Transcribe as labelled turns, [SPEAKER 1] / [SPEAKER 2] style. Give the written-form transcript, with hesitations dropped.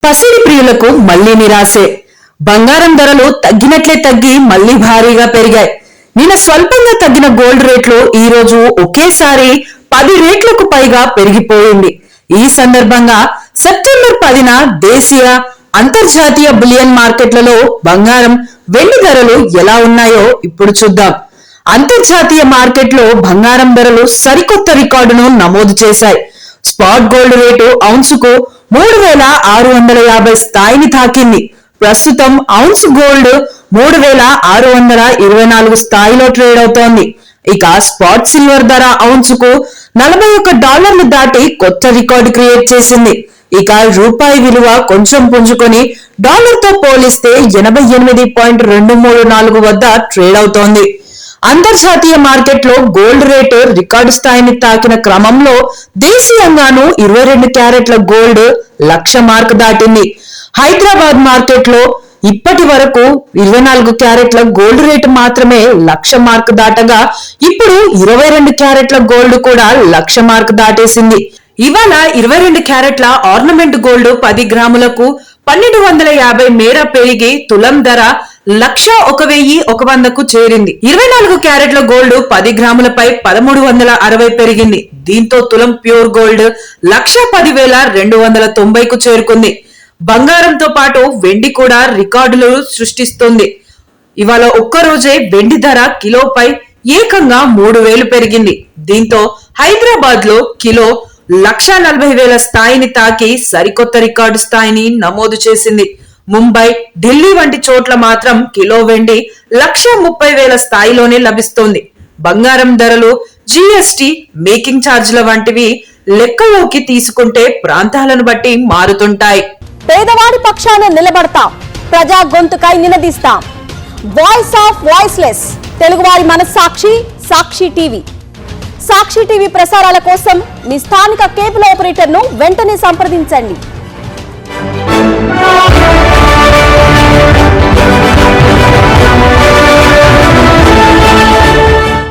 [SPEAKER 1] పసిడి ప్రియులకు మళ్లీ నిరాశే. బంగారం ధరలు తగ్గినట్లే తగ్గి మళ్లీ భారీగా పెరిగాయి. నిన్న స్వల్పంగా తగ్గిన గోల్డ్ రేట్లు ఈ రోజు ఒకేసారి 10 రేట్లకు పైగా పెరిగిపోయింది. ఈ సందర్భంగా సెప్టెంబర్ 10న దేశీయ, అంతర్జాతీయ బులియన్ మార్కెట్లలో బంగారం, వెండి ధరలు ఎలా ఉన్నాయో ఇప్పుడు చూద్దాం. అంతర్జాతీయ మార్కెట్లో బంగారం ధరలు సరికొత్త రికార్డును నమోదు చేశాయి. స్పాట్ గోల్డ్ రేటు ఔన్సుకు 3650 స్థాయిని తాకింది. ప్రస్తుతం ఔన్స్ గోల్డ్ 3624 స్థాయిలో ట్రేడ్ అవుతోంది. ఇక స్పాట్ సిల్వర్ ధర ఔన్సుకు $41 దాటి కొత్త రికార్డు క్రియేట్ చేసింది. ఇక రూపాయి విలువ కొంచెం పుంజుకొని డాలర్తో పోలిస్తే 88.234 వద్ద ట్రేడ్ అవుతోంది. అంతర్జాతీయ మార్కెట్లో గోల్డ్ రేటు రికార్డు స్థాయిని తాకిన క్రమంలో దేశీయంగానూ 22 క్యారెట్ల గోల్డ్ 1,00,000 మార్క్ దాటింది. హైదరాబాద్ మార్కెట్లో ఇప్పటి వరకు 24 క్యారెట్ల గోల్డ్ రేటు మాత్రమే 1,00,000 మార్క్ దాటగా ఇప్పుడు 22 క్యారెట్ల గోల్డ్ కూడా 1,00,000 మార్క్ దాటేసింది. ఇవాళ 22 క్యారెట్ల ఆర్నమెంట్ గోల్డ్ 10 గ్రాములకు 1250 మేర పెరిగి తులం ధర 1,01,100కు చేరింది. 24 క్యారెట్ల గోల్డ్ 10 గ్రాములపై 1360 పెరిగింది. దీంతో తులం ప్యూర్ గోల్డ్ 1,10,290కు చేరుకుంది. బంగారంతో పాటు వెండి కూడా రికార్డులు సృష్టిస్తుంది. ఇవాళ ఒక్కరోజే వెండి ధర కిలోపై ఏకంగా 3,000 పెరిగింది. దీంతో హైదరాబాద్ లో కిలో 1,40,000 స్థాయిని తాకి సరికొత్త రికార్డు స్థాయిని నమోదు చేసింది. ముంబై, ఢిల్లీ వంటి చోట్ల మాత్రం కిలో వెండి 1,30,000 స్థాయిలోనే లభిస్తోంది. బంగారం ధరలు జీఎస్టీ, మేకింగ్ ఛార్జీల వంటివి లెక్కలోకి తీసుకుంటే ప్రాంతాలను బట్టి మారుతుంటాయి.
[SPEAKER 2] పేదవాడి పక్షాన నిలబడతాం, ప్రజా గొంతుకై నినదిస్తాం. వాయిస్ ఆఫ్ వాయిస్లెస్, తెలుగువారి మనస్సాక్షి, సాక్షి టీవీ. సాక్షి టీవీ ప్రసారాల కోసం మీ స్థానిక కేబుల్ ఆపరేటర్ను వెంటనే సంప్రదించండి.